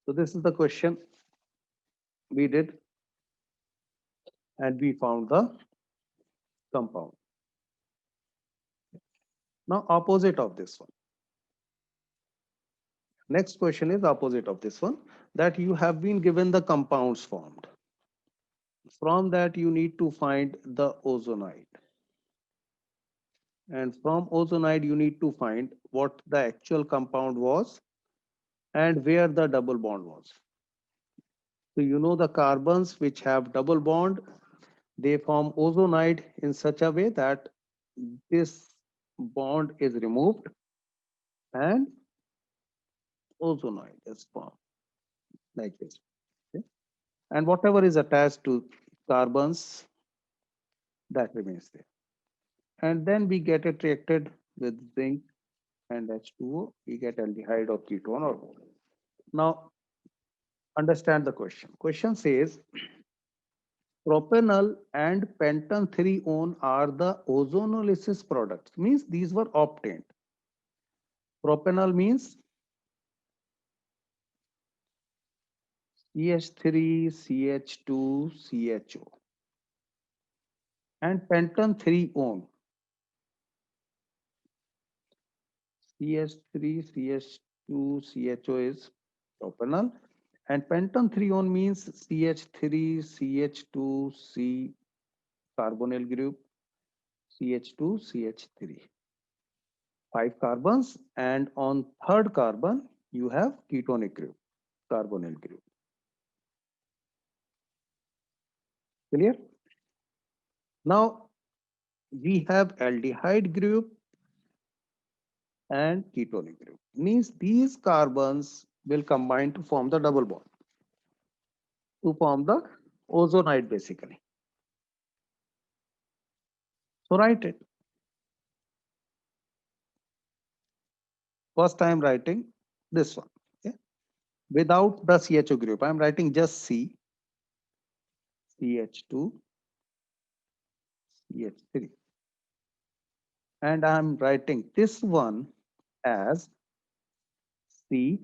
So this is the question we did, and we found the compound. Now opposite of this one. Next question is opposite of this one, that you have been given the compounds formed. From that you need to find the ozonide. And from ozonide you need to find what the actual compound was and where the double bond was. So you know the carbons which have double bond, they form ozonide in such a way that this bond is removed and ozonide is formed like this. Okay? And whatever is attached to carbons, that remains there. And then we get it reacted with zinc and H2O, we get aldehyde or ketone or both. Now understand the question. Question says propanol and pentan 3-one are the ozonolysis products. Means these were obtained. Propanol means CH3, CH2, CHO. And pentan 3-one, CH3, CH2, CHO is propanol. And pentan 3-one means CH3, CH2, C carbonyl group, CH2, CH3. 5 carbons, and on third carbon you have ketonic group, carbonyl group. Clear? Now we have aldehyde group and ketonic group. Means these carbons will combine to form the double bond, to form the ozonide basically. So write it. First I am writing this one. Okay? Without the CHO group, I am writing just C, CH2, CH3. And I am writing this one as C,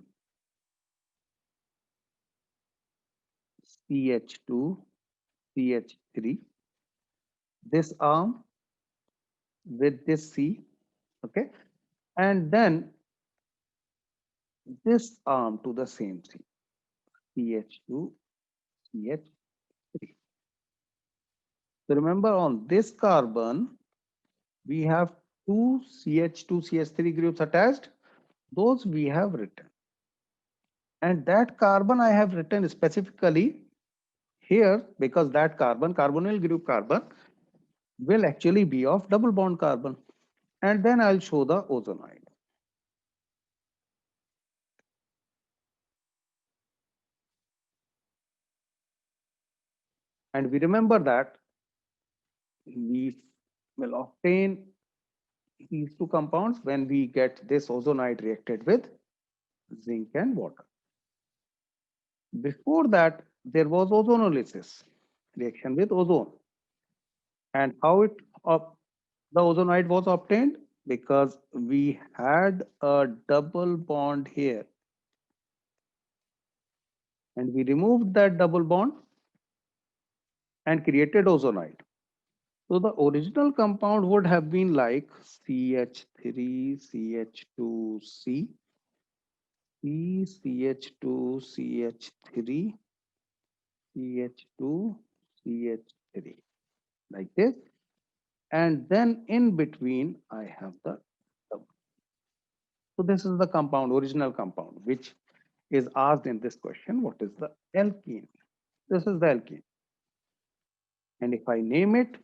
CH2, CH3. This arm with this C, okay, and then this arm to the same C, CH2, CH3. So remember on this carbon, we have two CH2, CH3 groups attached. Those we have written. And that carbon I have written specifically here because that carbon, carbonyl group carbon, will actually be of double bond carbon. And then I'll show the ozonide. And we remember that we will obtain these two compounds when we get this ozonide reacted with zinc and water. Before that, there was ozonolysis, reaction with ozone. And how the ozonide was obtained? Because we had a double bond here. And we removed that double bond and created ozonide. So the original compound would have been like CH3, CH2C, CH2, CH3, CH2, CH3, like this. And then in between, I have the double. So this is the compound, original compound, which is asked in this question. What is the alkene? This is the alkene. And if I name it,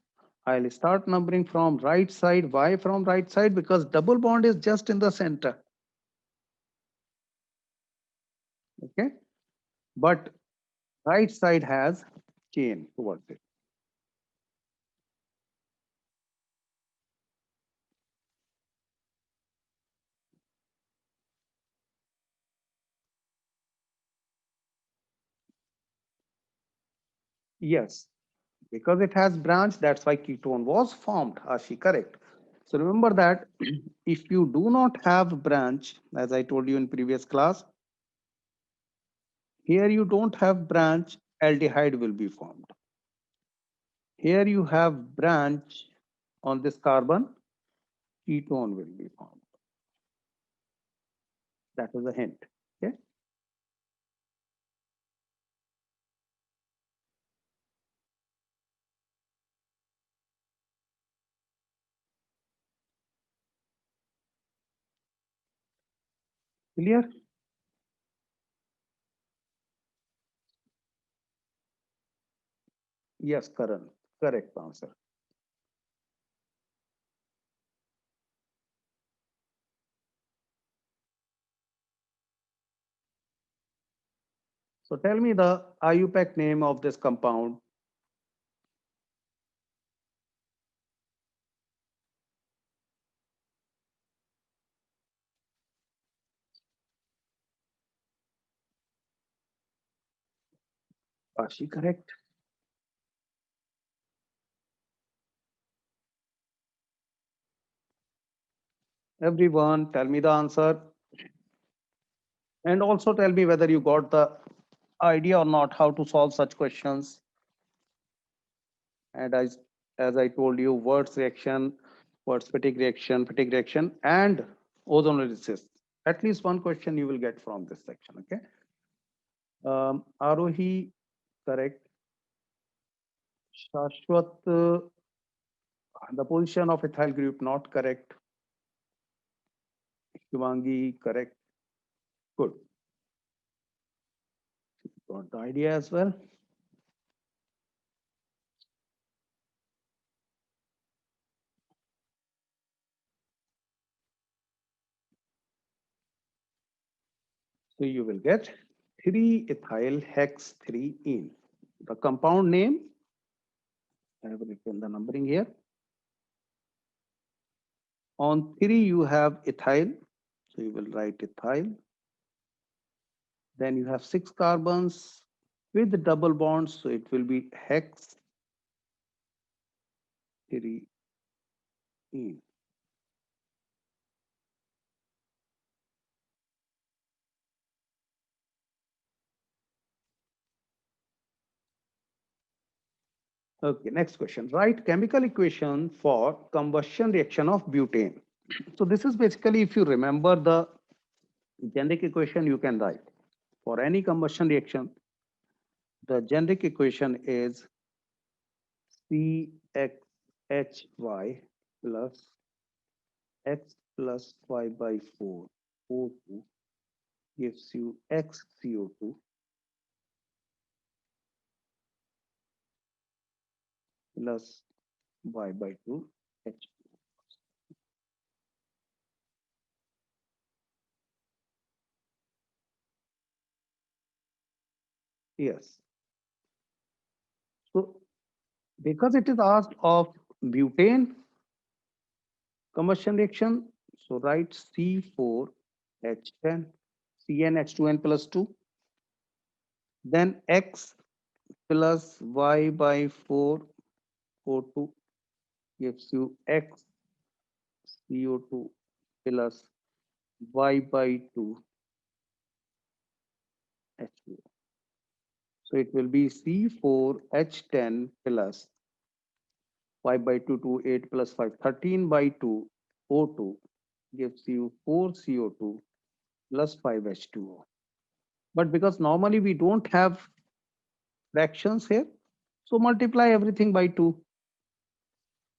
I'll start numbering from right side. Why from right side? Because double bond is just in the center. Okay. But right side has chain towards it. Yes, because it has branch, that's why ketone was formed. Ashi, correct. So remember that if you do not have branch, as I told you in previous class, Here you don't have branch, aldehyde will be formed. Here you have branch on this carbon, ketone will be formed. That was a hint. Okay. Clear? Yes, Karan. Correct answer. So tell me the IUPAC name of this compound. Ashi, correct? Everyone, tell me the answer. And also tell me whether you got the idea or not how to solve such questions. And as I told you, words reaction, words fatigue reaction, and ozonolysis. At least one question you will get from this section. Okay. Arohi, correct. Shashwat, the position of ethyl group not correct. Shivangi, correct. Good. Got the idea as well. So you will get 3-ethyl hex 3-ene. The compound name, I have written the numbering here. On 3, you have ethyl. So you will write ethyl. Then you have 6 carbons with double bonds. So it will be hex 3-ene. Okay, next question. Write chemical equation for combustion reaction of butane. So this is basically, if you remember the generic equation, you can write. For any combustion reaction, the generic equation is CXHY plus X plus Y by 4 O2 gives you XCO2 plus Y by 2 H. Yes. So because it is asked of butane combustion reaction, so write C4H10 CnH2n plus 2, then X plus Y by 4 O2 gives you X CO2 plus Y by 2 H2O. So it will be C4H10 plus Y by 2 to 8 plus 5, 13 by 2 O2 gives you 4 CO2 plus 5 H2O. But because normally we don't have fractions here, so multiply everything by 2.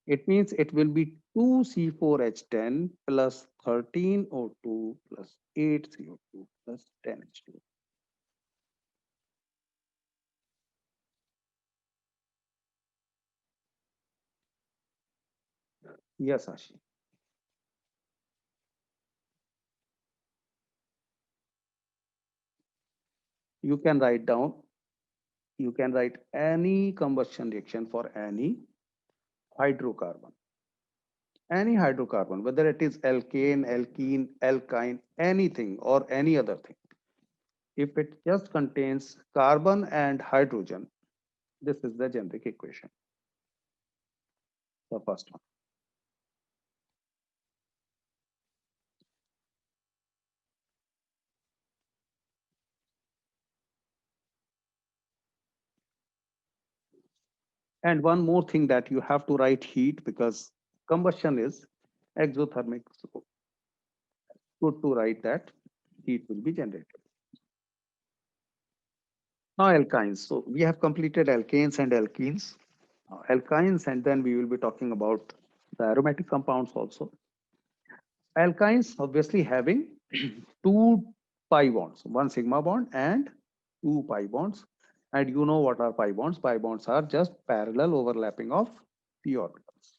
It means it will be 2C4H10 plus 13O2 plus 8CO2 plus 10H2O. Yes, Ashi. You can write down, you can write any combustion reaction for any hydrocarbon. Any hydrocarbon, whether it is alkane, alkene, alkyne, anything or any other thing. If it just contains carbon and hydrogen, this is the generic equation. The first one. And one more thing that you have to write heat because combustion is exothermic. So good to write that heat will be generated. Now alkynes. So we have completed alkanes and alkenes. Alkynes, and then we will be talking about the aromatic compounds also. Alkynes obviously having two pi bonds, one sigma bond and two pi bonds. And you know what are pi bonds? Pi bonds are just parallel overlapping of p orbitals.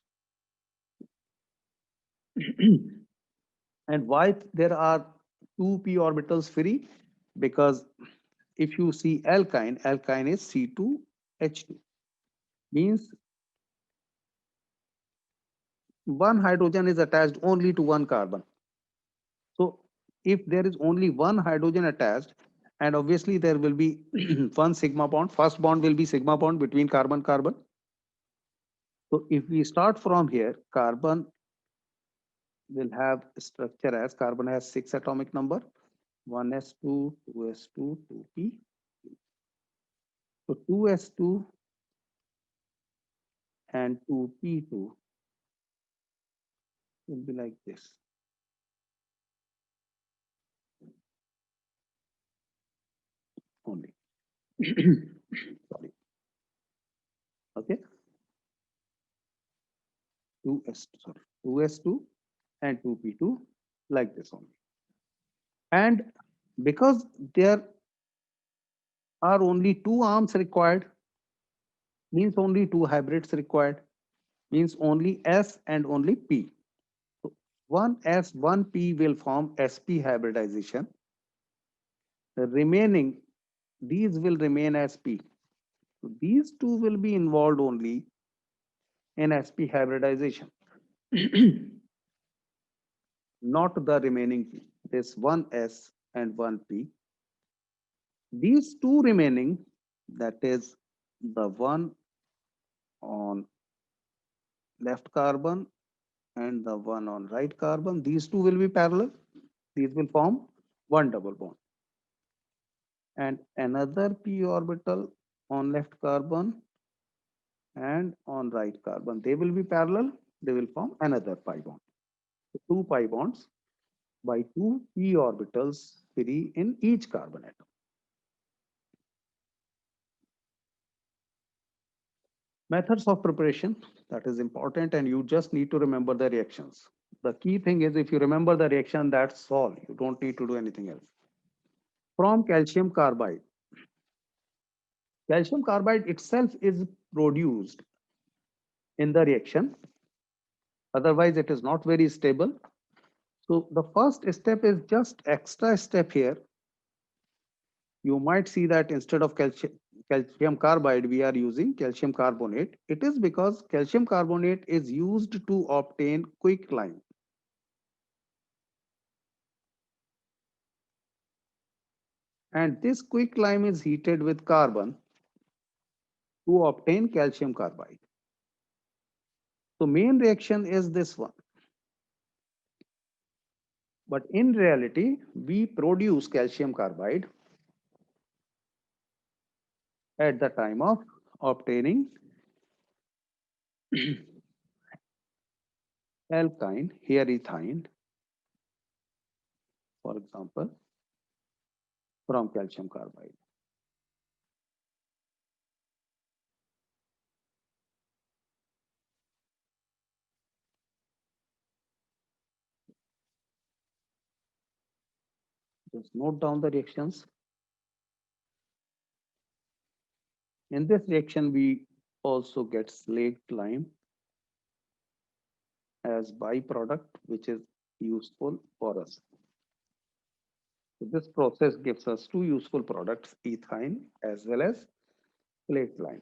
And why there are two p orbitals free? Because if you see alkyne, alkyne is C2H2, means one hydrogen is attached only to one carbon. So if there is only one hydrogen attached, and obviously there will be one sigma bond, first bond will be sigma bond between carbon carbon. So if we start from here, carbon will have structure as carbon has 6 atomic number, 1s2, 2s2, 2p. So 2s2 and 2p2 will be like this. Only. Sorry. Okay. 2s2 and 2p2 like this only. And because there are only two arms required, means only two hybrids required, means only S and only P. So one S, one P will form SP hybridization. The remaining, these will remain as P. So these two will be involved only in SP hybridization, not the remaining P. This one S and one P. These two remaining, that is the one on left carbon and the one on right carbon, these two will be parallel. These will form one double bond. And another p orbital on left carbon and on right carbon, they will be parallel. They will form another pi bond. So two pi bonds by two p orbitals free in each carbon atom. Methods of preparation, that is important, and you just need to remember the reactions. The key thing is if you remember the reaction, that's all. You don't need to do anything else. From calcium carbide. Calcium carbide itself is produced in the reaction. Otherwise, it is not very stable. So the first step is just extra step here. You might see that instead of calcium carbide, we are using calcium carbonate. It is because calcium carbonate is used to obtain quicklime. And this quicklime is heated with carbon to obtain calcium carbide. So main reaction is this one. But in reality, we produce calcium carbide at the time of obtaining alkyne, here ethine, for example, from calcium carbide. Just note down the reactions. In this reaction, we also get slaked lime as byproduct, which is useful for us. So this process gives us two useful products, ethine as well as slaked lime.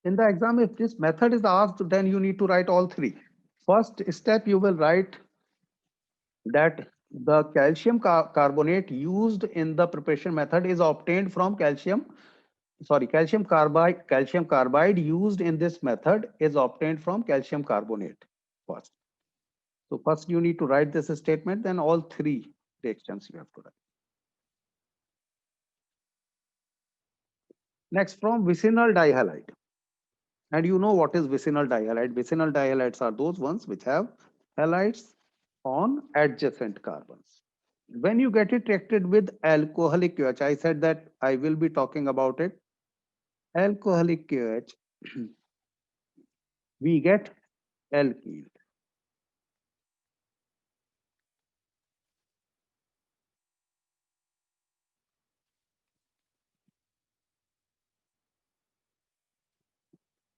In the exam, if this method is asked, then you need to write all three. First step, you will write that the calcium carbonate used in the preparation method is obtained from calcium sorry, calcium carbide used in this method is obtained from calcium carbonate first. So first you need to write this statement, then all three reactions you have to write. Next, from vicinal dihalide. And you know what is vicinal dihalide? Vicinal dihalides are those ones which have halides on adjacent carbons. When you get it reacted with alcoholic KOH, I said that I will be talking about it. Alcoholic KOH, we get alkene.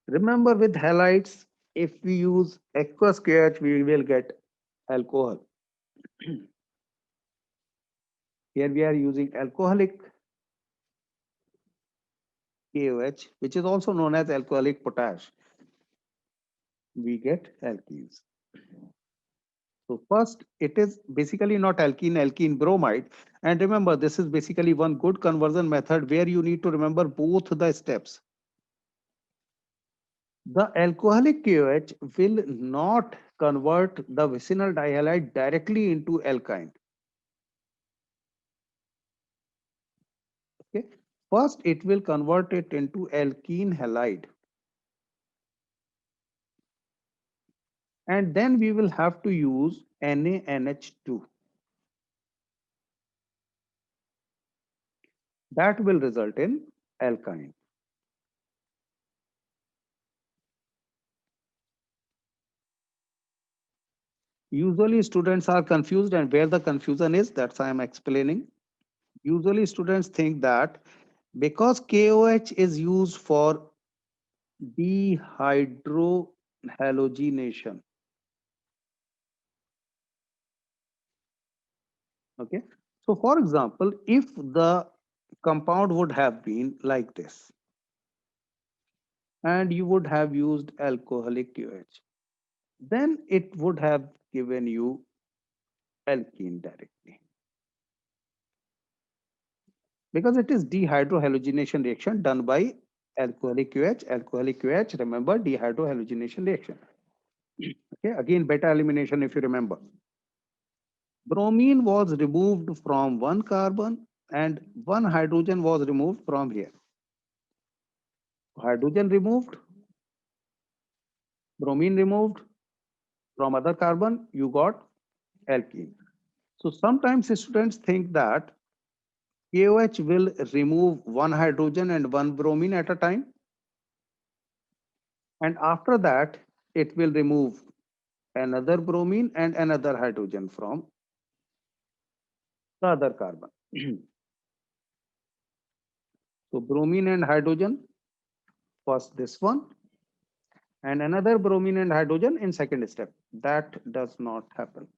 Remember, with halides, if we use aqueous KOH, we will get alcohol. Here we are using alcoholic KOH, which is also known as alcoholic potash. We get alkenes. So first, it is basically not alkene, alkene bromide. And remember, this is basically one good conversion method where you need to remember both the steps. The alcoholic KOH will not convert the vicinal dihalide directly into alkyne. Okay. First, it will convert it into alkene halide. And then we will have to use NaNH2. That will result in alkyne. Usually students are confused, and where the confusion is, that's why I'm explaining. Usually students think that because KOH is used for dehydrohalogenation. Okay. So for example, if the compound would have been like this, and you would have used alcoholic KOH, then it would have given you alkene directly. Because it is dehydrohalogenation reaction done by alcoholic KOH. Alcoholic KOH, remember, dehydrohalogenation reaction. Okay, again, beta elimination, if you remember. Bromine was removed from one carbon and one hydrogen was removed from here. Hydrogen removed, bromine removed from other carbon, you got alkene. So sometimes students think that KOH will remove one hydrogen and one bromine at a time. And after that, it will remove another bromine and another hydrogen from the other carbon. So bromine and hydrogen, first this one, and another bromine and hydrogen in second step. That does not happen.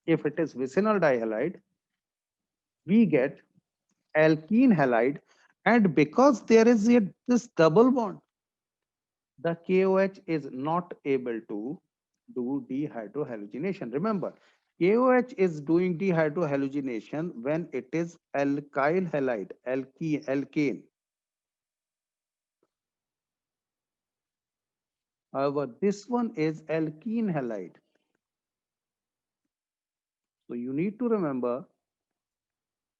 If it is vicinal dihalide, we get alkene halide, and because there is this double bond, the KOH is not able to do dehydrohalogenation. Remember, KOH is doing dehydrohalogenation when it is alkyl halide, alkane. However, this one is alkene halide. So you need to remember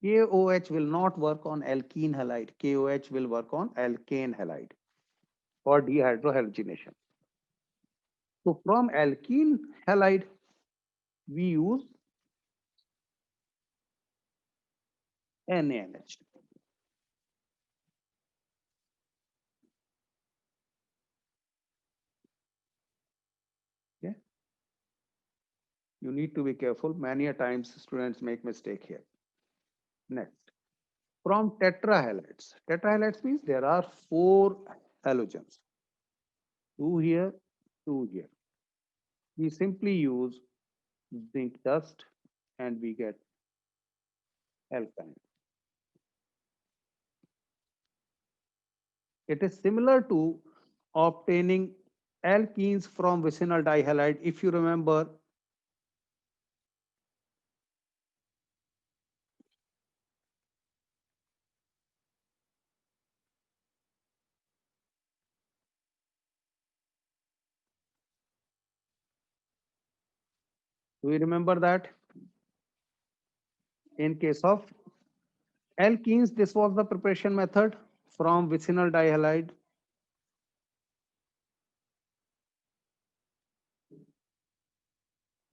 KOH will not work on alkene halide. KOH will work on alkane halide for dehydrohalogenation. So from alkene halide, we use NaNH. Okay. You need to be careful. Many a times students make mistake here. Next, from tetrahalides. Tetrahalides means there are four halogens. Two here, two here. We simply use zinc dust and we get alkyne. It is similar to obtaining alkenes from vicinal dihalide. If you remember, Do you remember that? In case of alkenes, this was the preparation method from vicinal dihalide.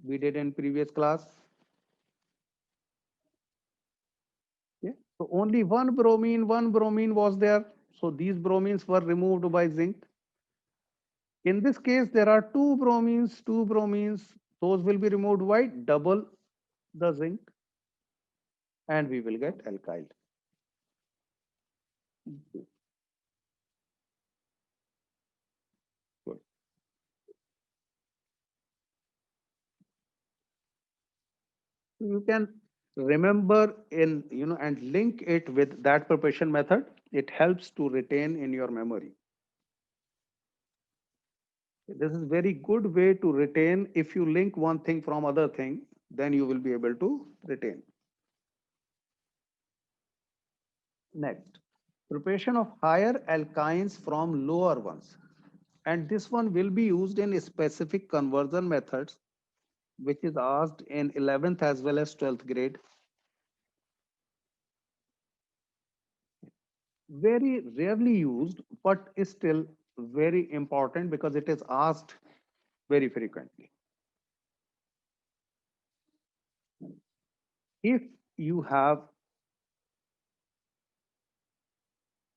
We did in previous class. Yeah. So only one bromine was there. So these bromines were removed by zinc. In this case, there are two bromines. Those will be removed by double the zinc, and we will get alkyl. Good. You can remember in, and link it with that preparation method. It helps to retain in your memory. This is very good way to retain. If you link one thing from other thing, then you will be able to retain. Next, preparation of higher alkynes from lower ones. And this one will be used in specific conversion methods, which is asked in 11th as well as 12th grade. Very rarely used, but is still very important because it is asked very frequently. If you have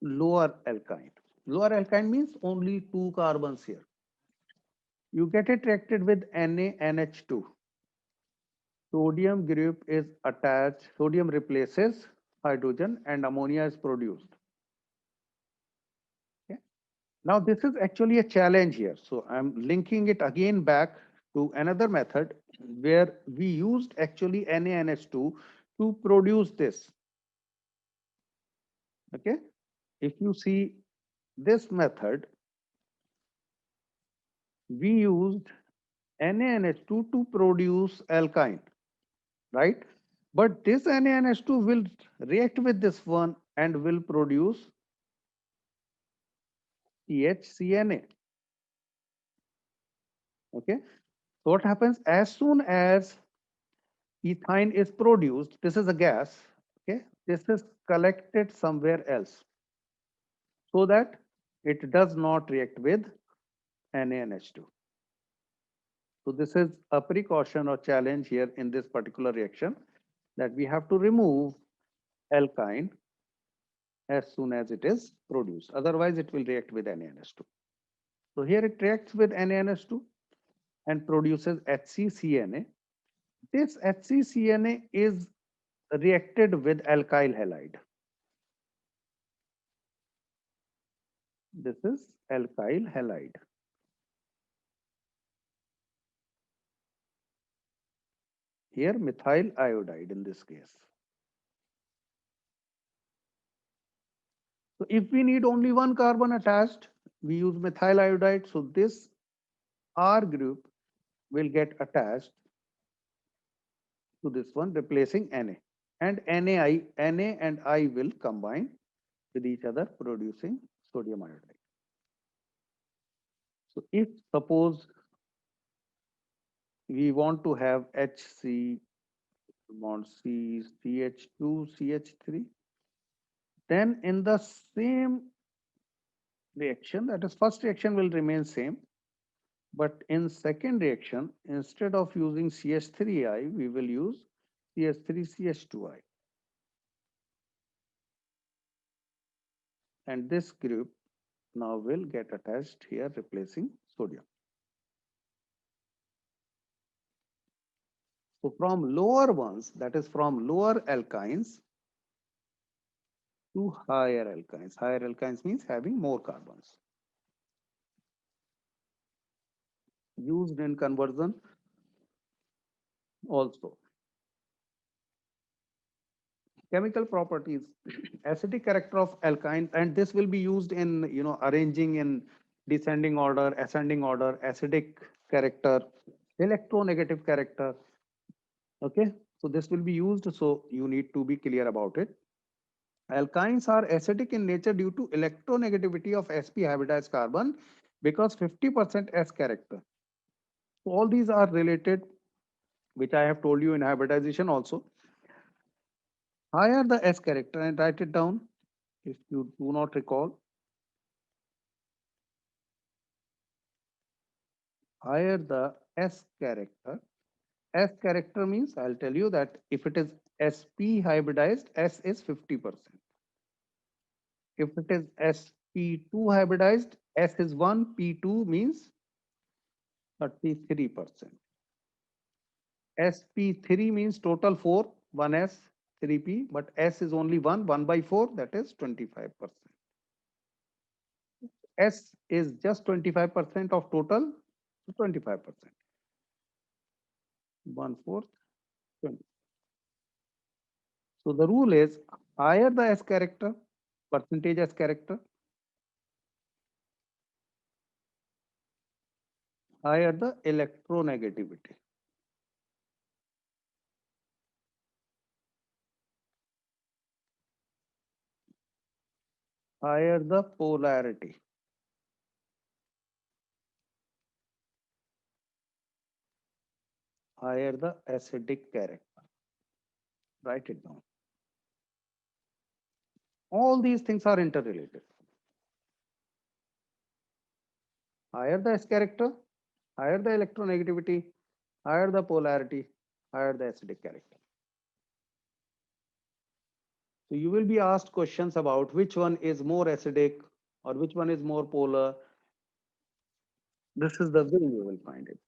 lower alkyne means only two carbons here. You get it reacted with NaNH2. Sodium group is attached, sodium replaces hydrogen and ammonia is produced. Okay. Now this is actually a challenge here. So I'm linking it again back to another method where we used actually NaNH2 to produce this. Okay. If you see this method, we used NaNH2 to produce alkyne, right? But this NaNH2 will react with this one and will produce CHCNA. Okay. So what happens as soon as ethine is produced, this is a gas, okay, this is collected somewhere else so that it does not react with NaNH2. So this is a precaution or challenge here in this particular reaction, that we have to remove alkyne as soon as it is produced. Otherwise, it will react with NaNH2. So here it reacts with NaNH2 and produces HCCNA. This HCCNA is reacted with alkyl halide. This is alkyl halide. Here methyl iodide in this case. So if we need only one carbon attached, we use methyl iodide. So this R group will get attached to this one, replacing Na. And Na and I will combine with each other, producing sodium iodide. So if suppose we want to have HC bond C CH2 CH3, then in the same reaction, that is first reaction will remain same, but in second reaction, instead of using CH3I, we will use CH3CH2I. And this group now will get attached here, replacing sodium. So from lower ones, that is from lower alkynes to higher alkynes. Higher alkynes means having more carbons. Used in conversion also. Chemical properties, acidic character of alkyne, and this will be used in, arranging in descending order, ascending order, acidic character, electronegative character. Okay, so this will be used, so you need to be clear about it. Alkynes are acidic in nature due to electronegativity of sp hybridized carbon because 50% S character. So all these are related which I have told you in hybridization also. Higher the S character, and write it down if you do not recall. Higher the S character. S character means, I'll tell you that if it is SP hybridized, S is 50%. If it is SP2 hybridized, S is 1, P2 means 33%. SP3 means total 4, 1S, 3P, but S is only 1 by 4, that is 25%. S is just 25% of total, 25%. 1/4, 20. So the rule is higher the S character, percentage S character, higher the electronegativity. Higher the polarity. Higher the acidic character. Write it down. All these things are interrelated. Higher the S character, higher the electronegativity, higher the polarity, higher the acidic character. So you will be asked questions about which one is more acidic or which one is more polar. This is the way you will find it.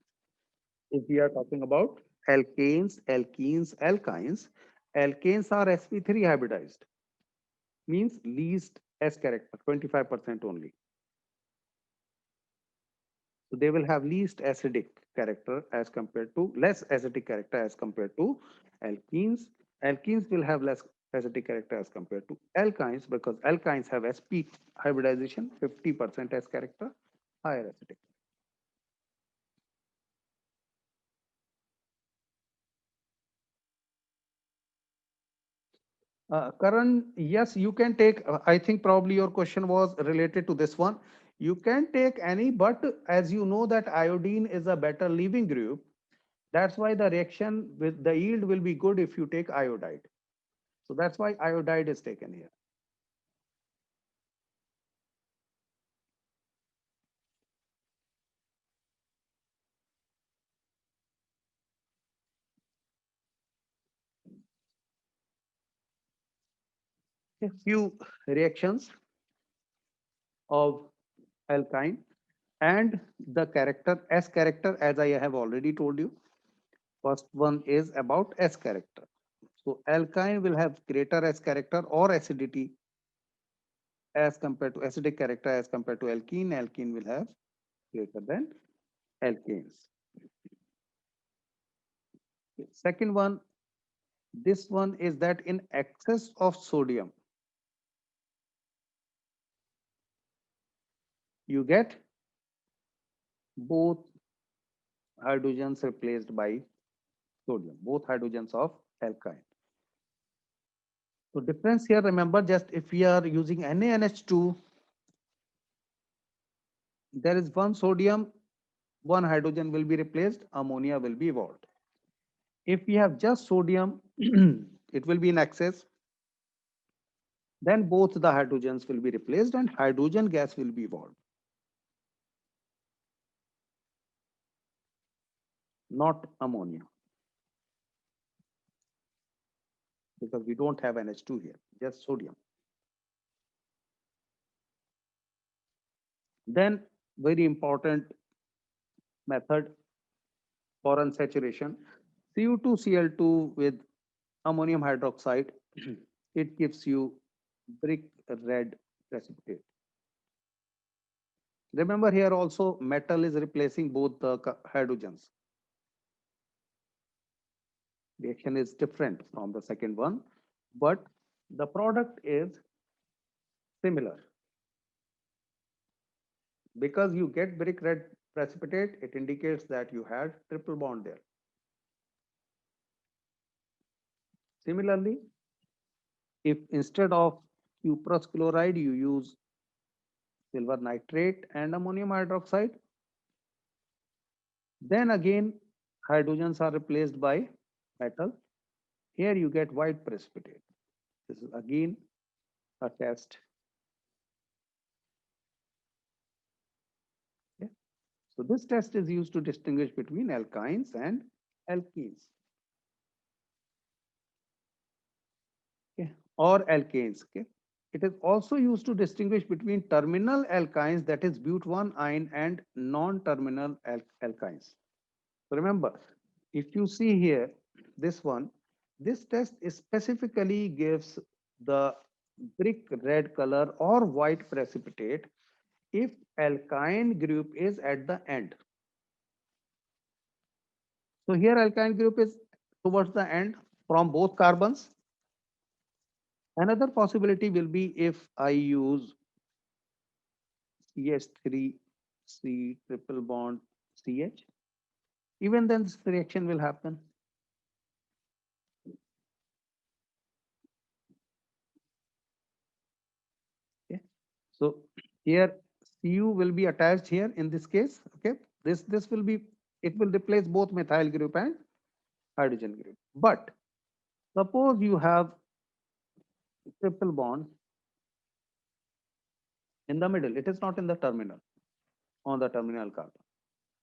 If we are talking about alkanes, alkenes, alkynes, alkanes are sp3 hybridized, means least S character, 25% only. So they will have least acidic character as compared to less acidic character as compared to alkenes. Alkenes will have less acidic character as compared to alkynes because alkynes have sp hybridization, 50% S character, higher acidic. Karan, yes, you can take. I think probably your question was related to this one. You can take any, but as you know that iodine is a better leaving group, that's why the reaction with the yield will be good if you take iodide. So that's why iodide is taken here. A few reactions of alkyne and the character S character, as I have already told you. First one is about S character. So alkyne will have greater S character or acidity as compared to acidic character as compared to alkene. Alkene will have greater than alkanes. Second one, this one is that in excess of sodium, you get both hydrogens replaced by sodium, both hydrogens of alkyne. So difference here, remember, just if we are using NaNH2, there is one sodium, one hydrogen will be replaced, ammonia will be evolved. If we have just sodium, it will be in excess. Then both the hydrogens will be replaced and hydrogen gas will be evolved. Not ammonia, because we don't have NH2 here, just sodium. Then very important method for unsaturation, Cu2Cl2 with ammonium hydroxide, it gives you brick red precipitate. Remember here also metal is replacing both the hydrogens. Reaction is different from the second one, but the product is similar. Because you get brick red precipitate, it indicates that you had triple bond there. Similarly, if instead of cuprous chloride, you use silver nitrate and ammonium hydroxide, then again hydrogens are replaced by metal. Here you get white precipitate. This is again a test. Okay. So this test is used to distinguish between alkynes and alkenes. Okay. Or alkanes. Okay. It is also used to distinguish between terminal alkynes, that is but1-ine, and non-terminal alkynes. So remember, if you see here, this one, this test specifically gives the brick red color or white precipitate if alkyne group is at the end. So here alkyne group is towards the end from both carbons. Another possibility will be if I use CH3C triple bond CH, even then this reaction will happen. Okay. So here Cu will be attached here in this case. Okay. This will be, it will replace both methyl group and hydrogen group. But suppose you have triple bond in the middle, it is not in the terminal, on the terminal carbon.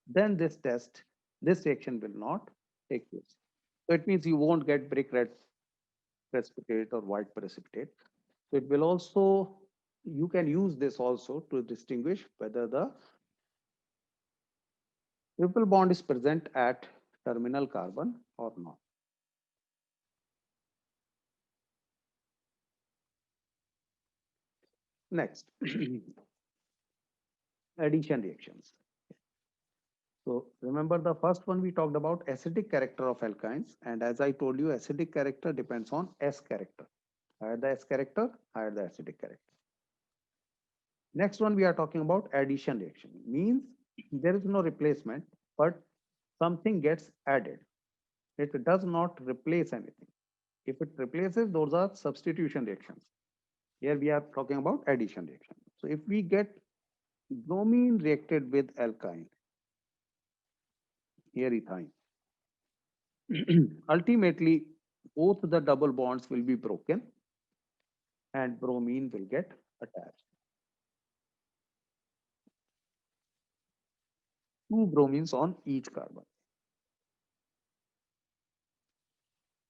Then this test, this reaction will not take place. So it means you won't get brick red precipitate or white precipitate. So it will also, you can use this also to distinguish whether the triple bond is present at terminal carbon or not. Next, addition reactions. So remember the first one we talked about acidic character of alkynes, and as I told you, acidic character depends on S character. Higher the S character, higher the acidic character. Next one we are talking about addition reaction. Means there is no replacement, but something gets added. It does not replace anything. If it replaces, those are substitution reactions. Here we are talking about addition reaction. So if we get bromine reacted with alkyne, here ethyne, ultimately both the double bonds will be broken and bromine will get attached. Two bromines on each carbon.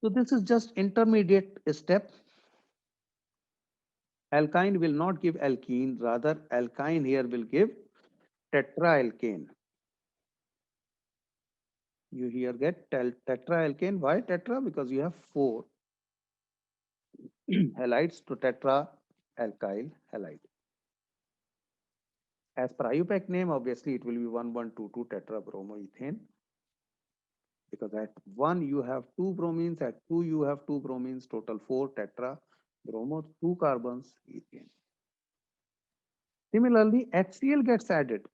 So this is just intermediate step. Alkyne will not give alkene, rather alkyne here will give tetraalkane. You here get tetraalkane. Why tetra? Because you have four halides to tetra alkyl halide. As per IUPAC name, obviously it will be 1122 tetrabromoethane, because at 1 you have 2 bromines, at 2 you have 2 bromines, total 4 tetra bromo, 2 carbons, ethane. Similarly, HCl gets added.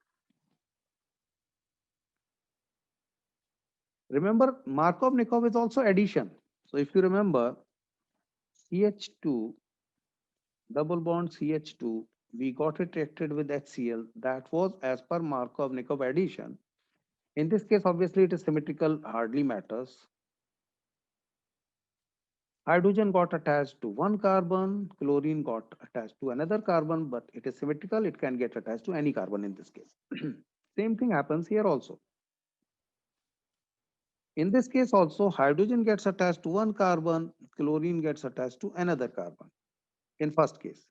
Remember, Markov-Nikov is also addition. So if you remember, CH2, double bond CH2, we got it reacted with HCl. That was as per Markov-Nikov addition. In this case, obviously, it is symmetrical, hardly matters. Hydrogen got attached to one carbon, chlorine got attached to another carbon, but it is symmetrical, it can get attached to any carbon in this case. Same thing happens here also. In this case also, hydrogen gets attached to one carbon, chlorine gets attached to another carbon. In first case,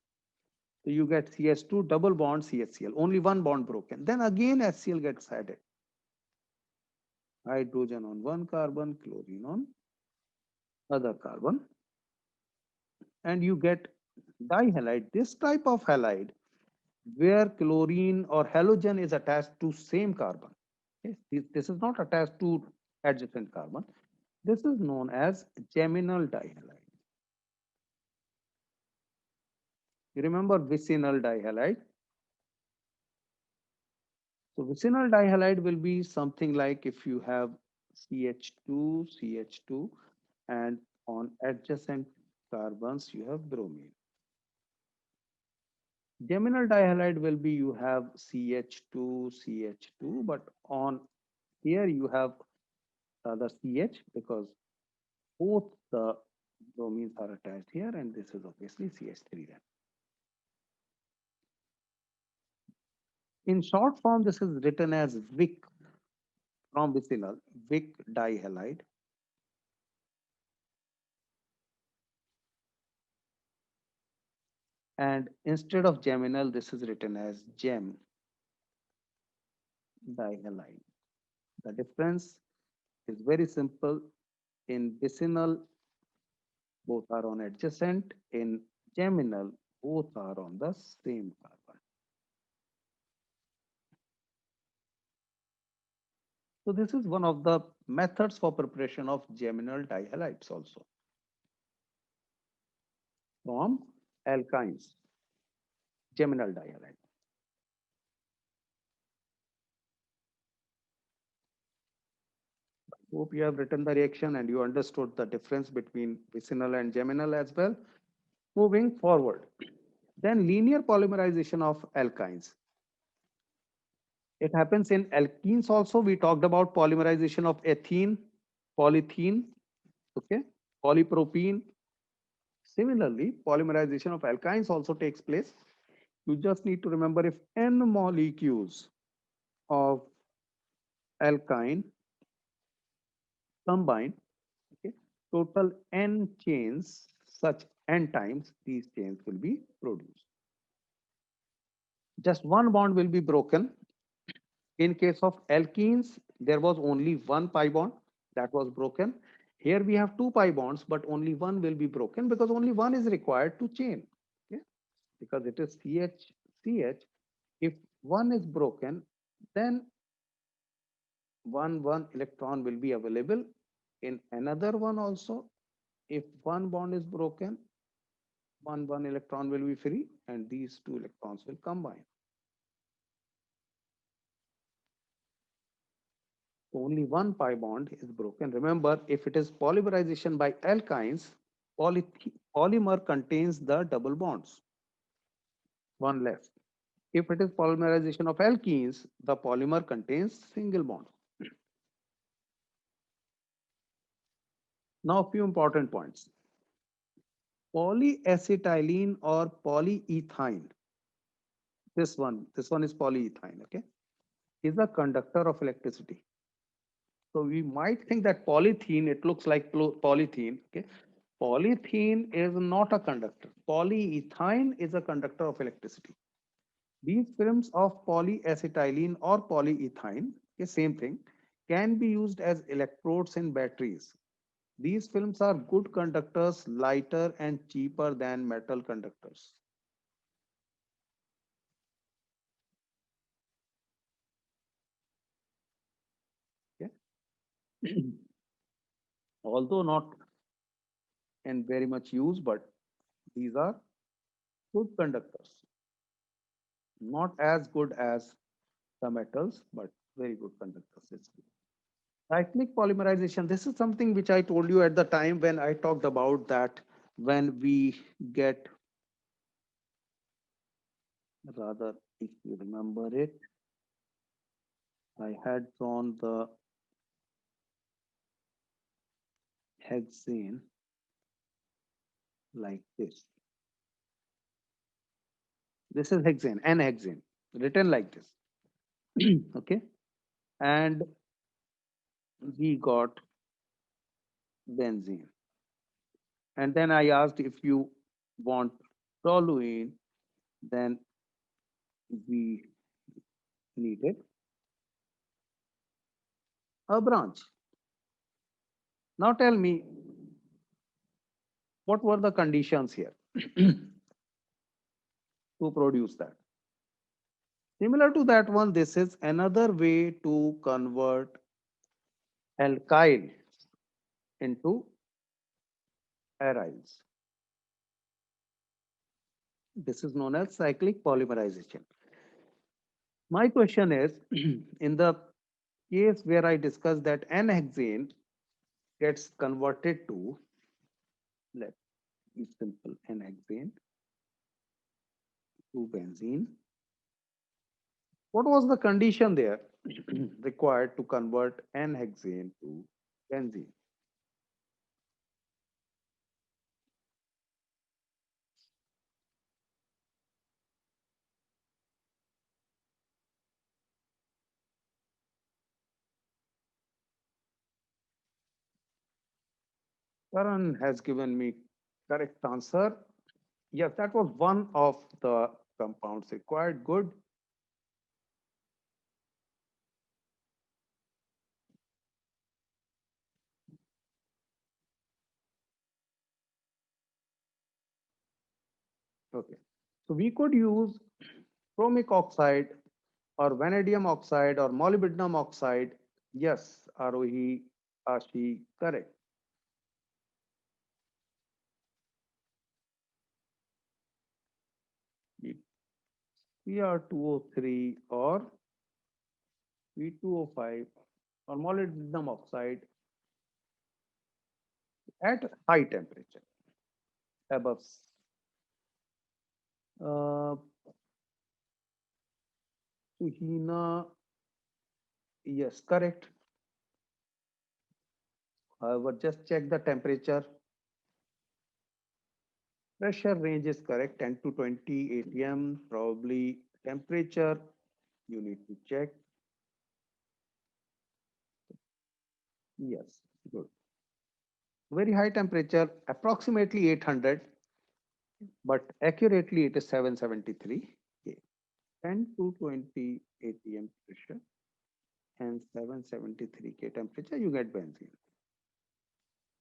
so you get CH2 double bond CHCl, only one bond broken. Then again HCl gets added. Hydrogen on one carbon, chlorine on other carbon, and you get dihalide. This type of halide where chlorine or halogen is attached to same carbon. Okay? This is not attached to adjacent carbon. This is known as geminal dihalide. You remember vicinal dihalide? So vicinal dihalide will be something like if you have CH2, CH2, and on adjacent carbons you have bromine. Geminal dihalide will be you have CH2, CH2, but on here you have rather CH, because both the bromines are attached here, and this is obviously CH3 then. In short form, this is written as Vic from vicinal, Vic dihalide. And instead of geminal, this is written as gem dihalide. The difference is very simple. In vicinal, both are on adjacent. In geminal, both are on the same carbon. So this is one of the methods for preparation of geminal dihalides also from alkynes, geminal dihalide. Hope you have written the reaction and you understood the difference between vicinal and geminal as well. Moving forward, then linear polymerization of alkynes. It happens in alkenes also. We talked about polymerization of ethene, polythene, okay, polypropene. Similarly, polymerization of alkynes also takes place. You just need to remember if n molecules of alkyne combine, okay, total n chains, such n times these chains will be produced. Just one bond will be broken. In case of alkenes, there was only one pi bond that was broken. Here we have two pi bonds, but only one will be broken because only one is required to chain. Okay? Because it is CH, CH. If one is broken, then one electron will be available in another one also. If one bond is broken, one electron will be free, and these two electrons will combine. Only one pi bond is broken. Remember, if it is polymerization by alkynes, polymer contains the double bonds, one less. If it is polymerization of alkenes, the polymer contains single bonds. Now, a few important points. Polyacetylene or polyethylene, this one is polyethylene, okay, is a conductor of electricity. So we might think that polythene, it looks like polythene, okay. Polythene is not a conductor. Polyethylene is a conductor of electricity. These films of polyacetylene or polyethylene, okay, same thing, can be used as electrodes in batteries. These films are good conductors, lighter and cheaper than metal conductors. Okay. Although not in very much use, but these are good conductors. Not as good as the metals, but very good conductors. Cyclic polymerization, this is something which I told you at the time when I talked about that when we get, rather, if you remember it, I had drawn the hexane like this. This is hexane, N-hexane, written like this. Okay. And we got benzene. And then I asked if you want toluene, then we needed a branch. Now tell me, what were the conditions here to produce that? Similar to that one, this is another way to convert alkyl into aryls. This is known as cyclic polymerization. My question is, in the case where I discussed that N-hexane gets converted to, let's be simple, N-hexane to benzene. What was the condition there required to convert N-hexane to benzene. Karan has given me correct answer. Yes, that was one of the compounds required. Good. Okay. So we could use chromic oxide or vanadium oxide or molybdenum oxide. Yes, Arohi, Ashi, correct. Pr2O3 or V2O5 or molybdenum oxide at high temperature above. Uh, Suhina, yes, correct. However, just check the temperature. Pressure range is correct, 10 to 20 atm. Probably temperature, you need to check. Yes, good. Very high temperature, approximately 800, but accurately it is 773 K. 10 to 20 atm pressure and 773 K temperature, you get benzene.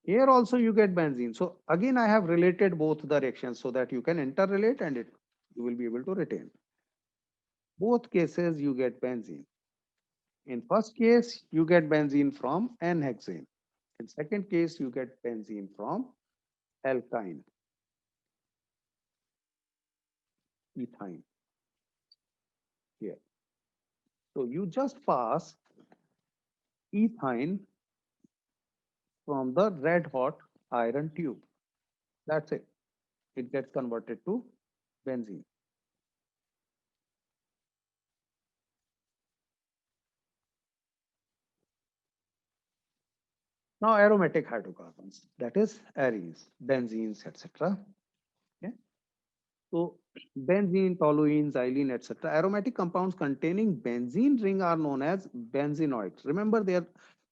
Here also you get benzene. So again, I have related both the reactions so that you can interrelate and you will be able to retain. Both cases you get benzene. In first case, you get benzene from N-hexane. In second case, you get benzene from alkyne, ethyne here. So you just pass ethyne from the red hot iron tube. That's it. It gets converted to benzene. Now aromatic hydrocarbons, that is arenes, benzenes, etc. Okay. So benzene, toluene, xylene, etc. Aromatic compounds containing benzene ring are known as benzenoids. Remember,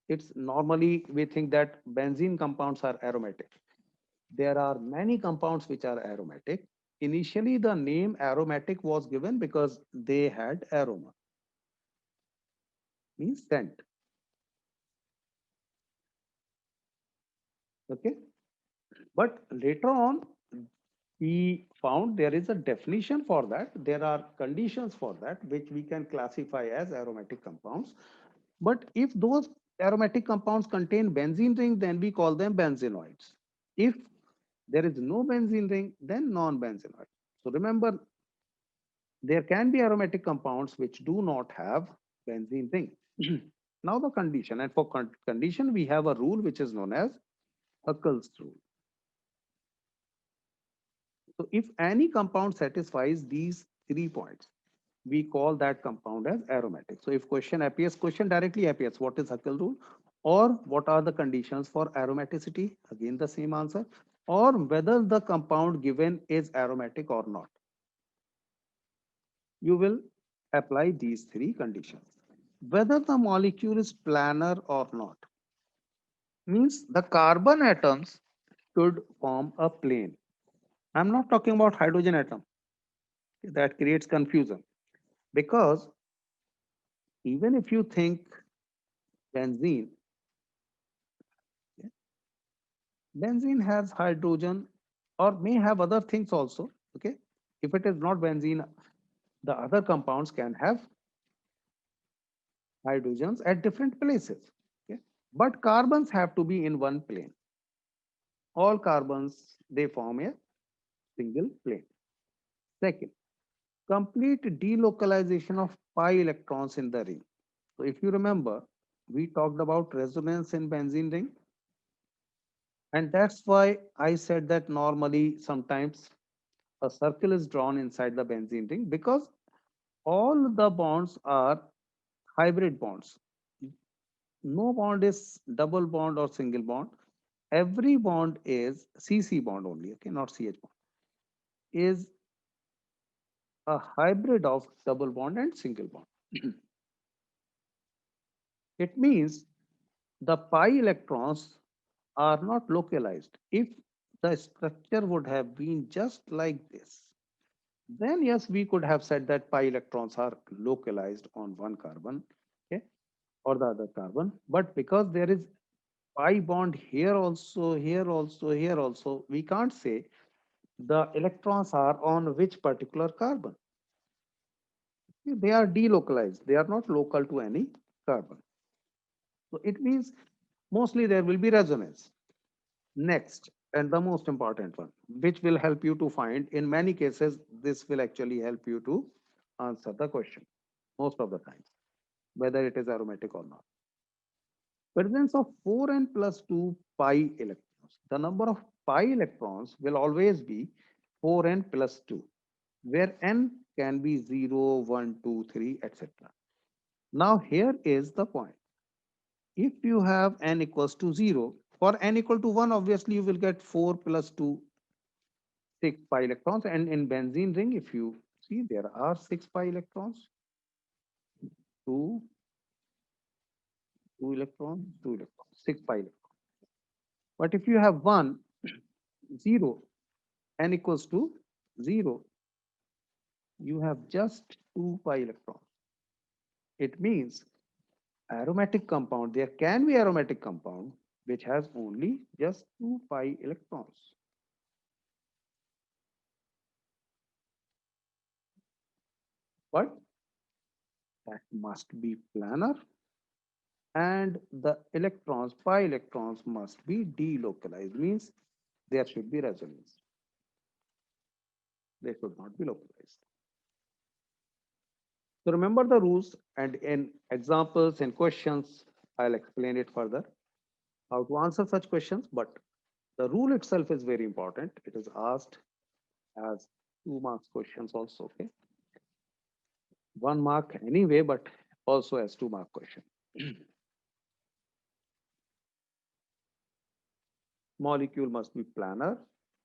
it's normally we think that benzene compounds are aromatic. There are many compounds which are aromatic. Initially, the name aromatic was given because they had aroma, means scent. Okay, but later on, we found there is a definition for that. There are conditions for that, which we can classify as aromatic compounds. But if those aromatic compounds contain benzene ring, then we call them benzenoids. If there is no benzene ring, then non-benzenoid. So remember, there can be aromatic compounds which do not have benzene ring. Now the condition, and for condition, we have a rule which is known as Huckel's rule. So if any compound satisfies these 3 points, we call that compound as aromatic. So if question directly appears, what is Huckel rule? Or what are the conditions for aromaticity? Again, the same answer. Or whether the compound given is aromatic or not. You will apply these 3 conditions. Whether the molecule is planar or not means the carbon atoms should form a plane. I'm not talking about hydrogen atom. That creates confusion because even if you think benzene, benzene has hydrogen or may have other things also. Okay, if it is not benzene, the other compounds can have hydrogens at different places. Okay, but carbons have to be in one plane. All carbons they form a single plane. Second, complete delocalization of pi electrons in the ring. So if you remember, we talked about resonance in benzene ring. And that's why I said that normally sometimes a circle is drawn inside the benzene ring because all the bonds are hybrid bonds. No bond is double bond or single bond. Every bond is CC bond only, okay, not CH bond, is a hybrid of double bond and single bond. It means the pi electrons are not localized. If the structure would have been just like this, then yes, we could have said that pi electrons are localized on one carbon, okay, or the other carbon. But because there is pi bond here also, here also, here also, we can't say the electrons are on which particular carbon. They are delocalized. They are not local to any carbon. So it means mostly there will be resonance. Next, and the most important one, which will help you to find, in many cases, this will actually help you to answer the question most of the times, whether it is aromatic or not. Presence of 4n plus 2 pi electrons. The number of pi electrons will always be 4n plus 2, where n can be 0, 1, 2, 3, etc. Now, here is the point. If you have n equals to 0, for n equal to 1, obviously you will get 4 plus 2, 6 pi electrons. And in benzene ring, if you see, there are 6 pi electrons, 2, 2 electrons, 2 electrons, 6 pi electrons. But if you have 1, 0, n equals to 0, you have just 2 pi electrons. It means aromatic compound, there can be aromatic compound which has only just 2 pi electrons. But that must be planar, and the electrons, pi electrons, must be delocalized, means there should be resonance. They should not be localized. So remember the rules, and in examples and questions, I'll explain it further how to answer such questions. But the rule itself is very important. It is asked as 2 marks questions also. Okay, 1 mark anyway, but also as 2 mark question. Molecule must be planar,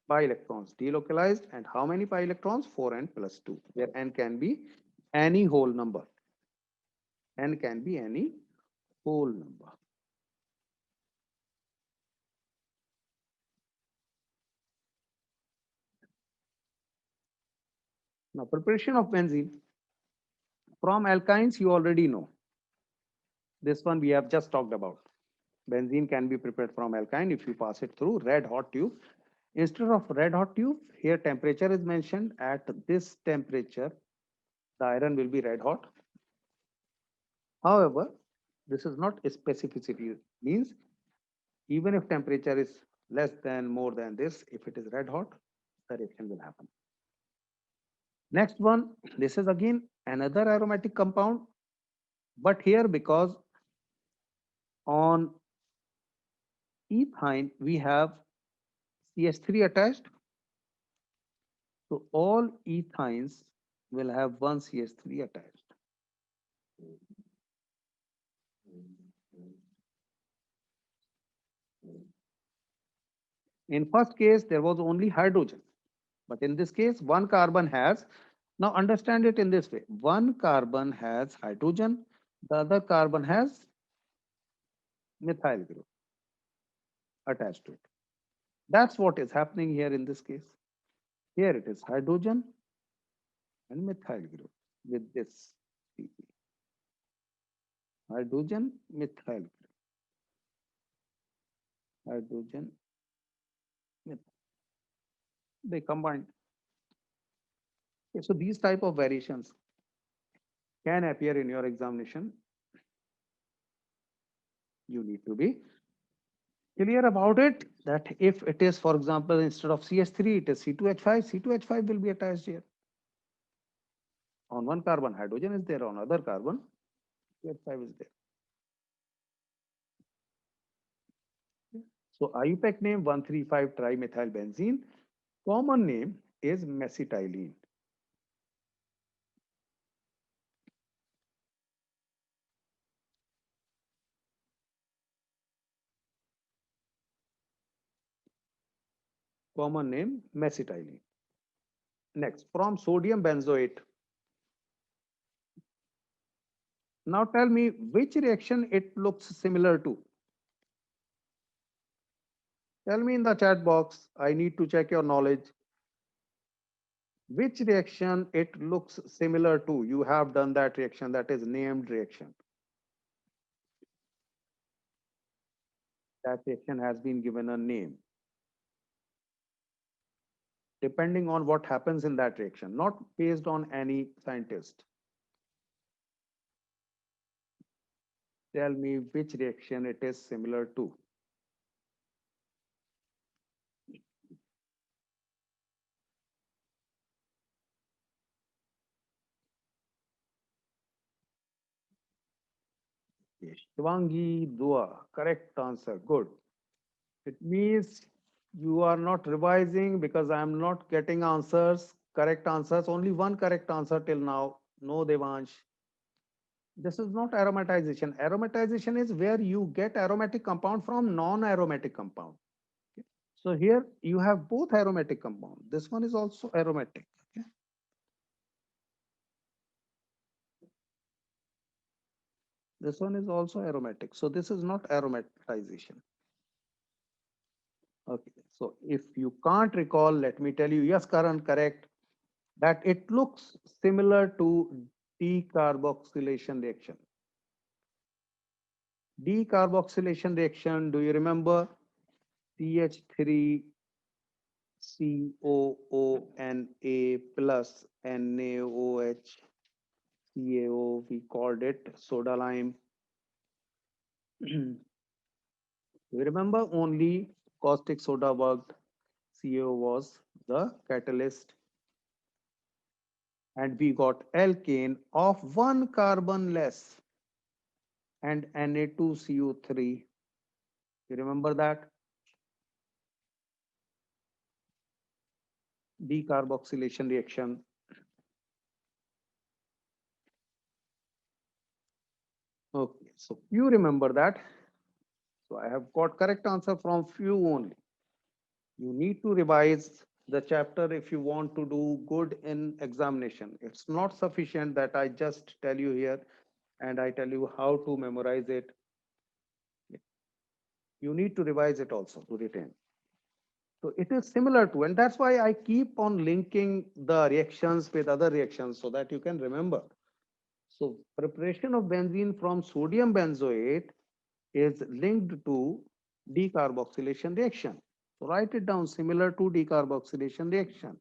pi electrons delocalized, and how many pi electrons? 4n plus 2, where n can be any whole number. N can be any whole number. Now, preparation of benzene from alkynes, you already know. This one we have just talked about. Benzene can be prepared from alkyne if you pass it through red hot tube. Instead of red hot tube, here temperature is mentioned. At this temperature, the iron will be red hot. However, this is not a specificity, means even if temperature is less than, more than this, if it is red hot, the reaction will happen. Next one, this is again another aromatic compound, but here because on ethyne we have CH3 attached, so all ethynes will have one CH3 attached. In first case, there was only hydrogen, but in this case, one carbon has, now understand it in this way, one carbon has hydrogen, the other carbon has methyl group attached to it. That's what is happening here in this case. Here it is hydrogen and methyl group with this CP. Hydrogen, methyl group. Hydrogen, methyl. They combine. Okay, so these type of variations can appear in your examination. You need to be clear about it, that if it is, for example, instead of CH3, it is C2H5, C2H5 will be attached here. On one carbon, hydrogen is there, on other carbon, CH5 is there. So IUPAC name 135 trimethylbenzene. Common name is mesitylene. common name mesitylene. Next, from sodium benzoate. Now tell me which reaction it looks similar to. Tell me in the chat box. I need to check your knowledge. Which reaction it looks similar to? You have done that reaction, that is named reaction. That reaction has been given a name. Depending on what happens in that reaction, not based on any scientist. Tell me which reaction it is similar to. Shvangi Dua, correct answer. Good. It means you are not revising because I am not getting answers, correct answers. Only one correct answer till now. No, Devansh. This is not aromatization. Aromatization is where you get aromatic compound from non-aromatic compound. So here you have both aromatic compound. This one is also aromatic. Okay. This one is also aromatic. So this is not aromatization. Okay. So if you can't recall, let me tell you, yes, Karan, correct, that it looks similar to decarboxylation reaction. Decarboxylation reaction, do you remember? CH3 COONA plus NaOH CaO, we called it soda lime. You remember only caustic soda worked, CaO was the catalyst, and we got alkane of one carbon less and Na2CO3. You remember that? Decarboxylation reaction. Okay, so you remember that. So I have got correct answer from few only. You need to revise the chapter if you want to do good in examination. It's not sufficient that I just tell you here and I tell you how to memorize it. You need to revise it also to retain. So it is similar to, and that's why I keep on linking the reactions with other reactions so that you can remember. So preparation of benzene from sodium benzoate is linked to decarboxylation reaction. So write it down, similar to decarboxylation reaction.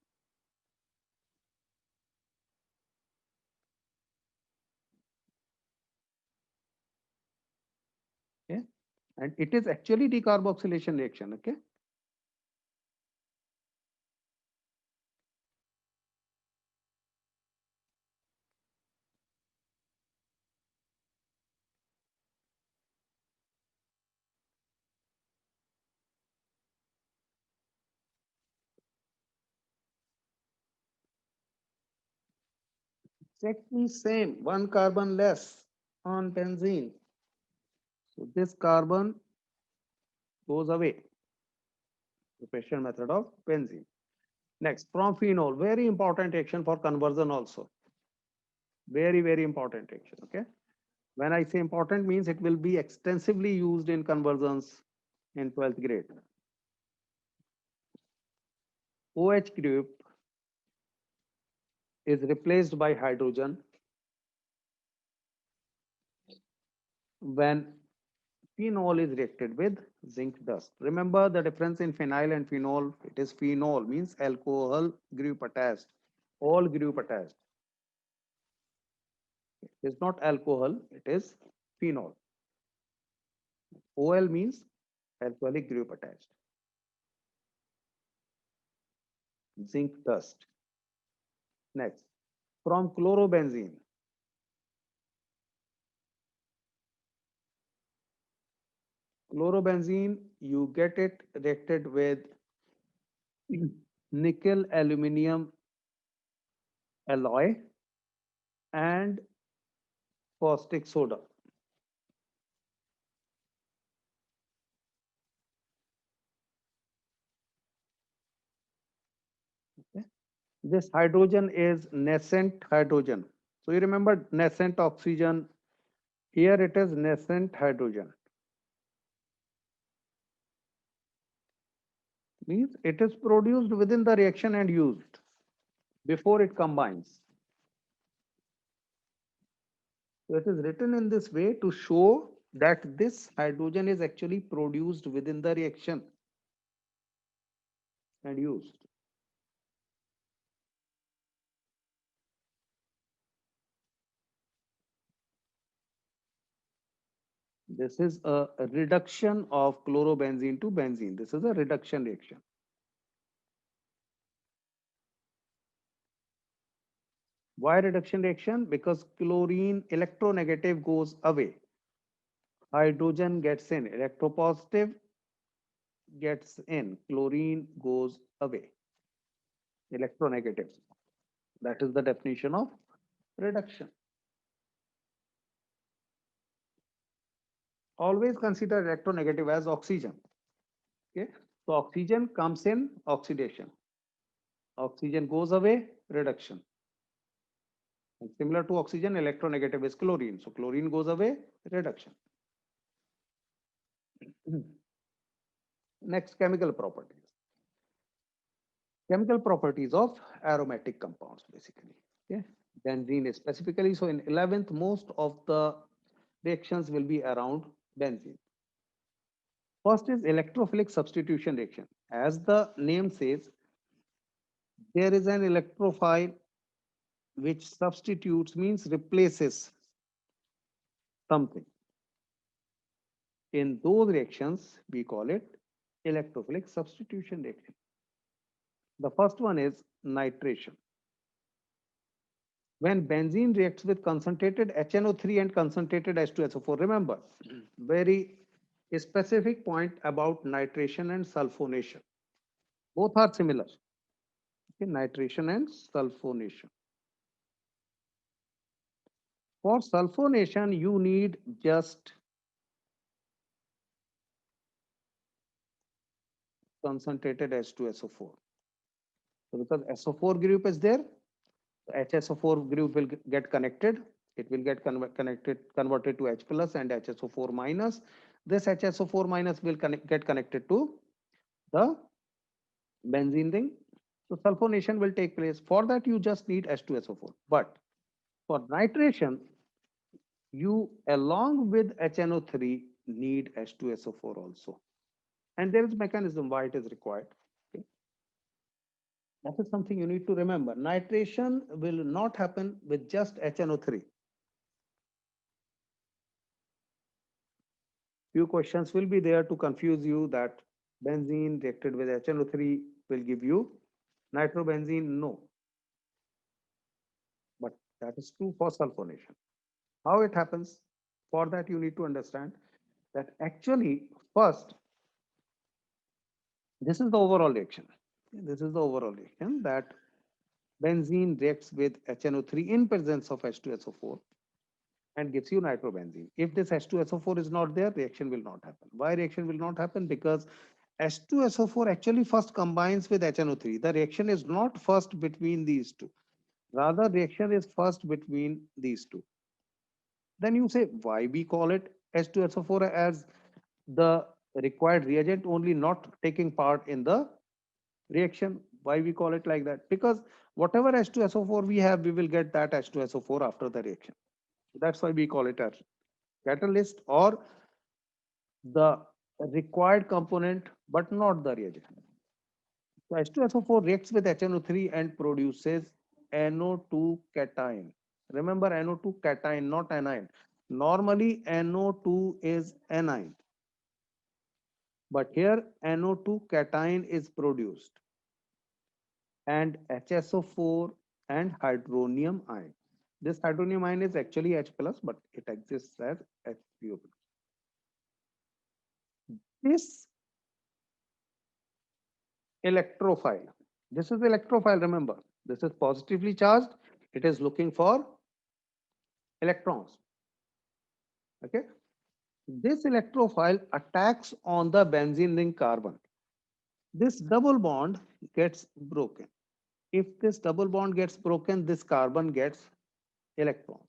Okay, and it is actually decarboxylation reaction. Okay, exactly same, one carbon less on benzene. So this carbon goes away. Preparation method of benzene. Next, from phenol, very important action for conversion also. Very, very important action. Okay. When I say important means it will be extensively used in conversions in 12th grade. OH group is replaced by hydrogen when phenol is reacted with zinc dust. Remember the difference in phenyl and phenol. It is phenol means alcohol group attached, all group attached. It is not alcohol, it is phenol. OL means alcoholic group attached. Zinc dust. Next, from chlorobenzene. Chlorobenzene, you get it reacted with nickel aluminum alloy and caustic soda. This hydrogen is nascent hydrogen. So you remember nascent oxygen. Here it is nascent hydrogen. Means it is produced within the reaction and used before it combines. So it is written in this way to show that this hydrogen is actually produced within the reaction and used. This is a reduction of chlorobenzene to benzene. This is a reduction reaction. Why reduction reaction? Because chlorine electronegative goes away. Hydrogen gets in, electropositive gets in, chlorine goes away, electronegative. That is the definition of reduction. Always consider electronegative as oxygen. Okay, so oxygen comes in, oxidation. Oxygen goes away, reduction. And similar to oxygen, electronegative is chlorine. So chlorine goes away, reduction. Next, chemical properties. Chemical properties of aromatic compounds, basically. Okay, benzene is specifically. So in 11th, most of the reactions will be around benzene. First is electrophilic substitution reaction. As the name says, there is an electrophile which substitutes, means replaces something. In those reactions, we call it electrophilic substitution reaction. The first one is nitration. When benzene reacts with concentrated HNO3 and concentrated H2SO4, remember, very specific point about nitration and sulfonation. Both are similar. Okay, nitration and sulfonation. For sulfonation, you need just concentrated H2SO4. So because SO4 group is there, HSO4 group will get connected. It will get converted to H plus and HSO4 minus. This HSO4 minus will get connected to the benzene ring. So sulfonation will take place. For that, you just need H2SO4. But for nitration, you along with HNO3 need H2SO4 also. And there is mechanism why it is required. Okay. That is something you need to remember. Nitration will not happen with just HNO3. Few questions will be there to confuse you that benzene reacted with HNO3 will give you nitrobenzene. No, but that is true for sulfonation. How it happens? For that, you need to understand that actually, first, this is the overall reaction. This is the overall reaction that benzene reacts with HNO3 in presence of H2SO4 and gives you nitrobenzene. If this H2SO4 is not there, reaction will not happen. Why reaction will not happen? Because H2SO4 actually first combines with HNO3. The reaction is not first between these two. Rather, reaction is first between these two. Then you say, why we call it H2SO4 as the required reagent only, not taking part in the reaction? Why we call it like that? Because whatever H2SO4 we have, we will get that H2SO4 after the reaction. That's why we call it as catalyst or the required component, but not the reagent. So H2SO4 reacts with HNO3 and produces NO2 cation. Remember NO2 cation, not anion. Normally NO2 is anion, but here NO2 cation is produced and HSO4 and hydronium ion. This hydronium ion is actually H plus, but it exists as HCO+. This electrophile. This is electrophile, remember. This is positively charged. It is looking for electrons. Okay. This electrophile attacks on the benzene ring carbon. This double bond gets broken. If this double bond gets broken, this carbon gets electrons.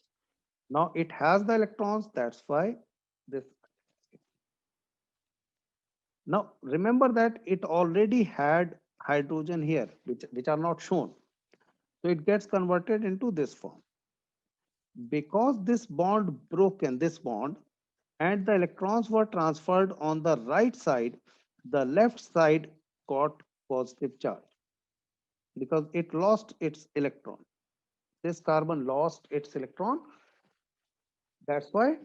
Now it has the electrons, that's why this. Now remember that it already had hydrogen here, which are not shown. So it gets converted into this form. Because this bond broken, this bond, and the electrons were transferred on the right side, the left side got positive charge because it lost its electron. This carbon lost its electron, that's why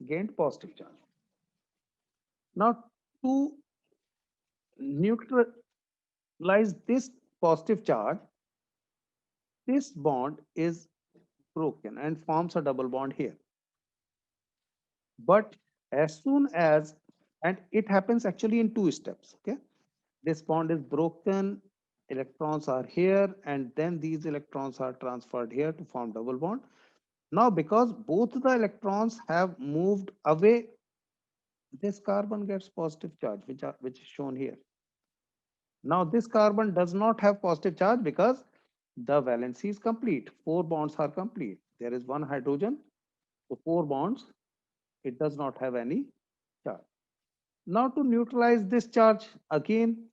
gained positive charge. Now to neutralize this positive charge, this bond is broken and forms a double bond here. But as soon as, and it happens actually in two steps, okay? This bond is broken, electrons are here, and then these electrons are transferred here to form double bond. Now, because both the electrons have moved away, this carbon gets positive charge, which is shown here. Now, this carbon does not have positive charge because the valency is complete. Four bonds are complete. There is one hydrogen, so four bonds. It does not have any charge. Now, to neutralize this charge, again,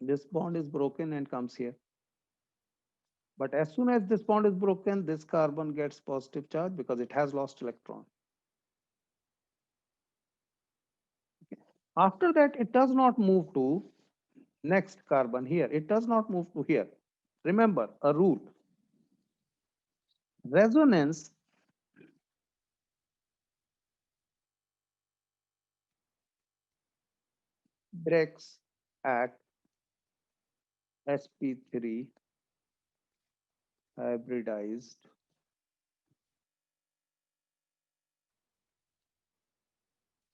this bond is broken and comes here. But as soon as this bond is broken, this carbon gets positive charge because it has lost electron. After that, it does not move to next carbon here. It does not move to here. Remember a rule. Resonance breaks at sp3 hybridized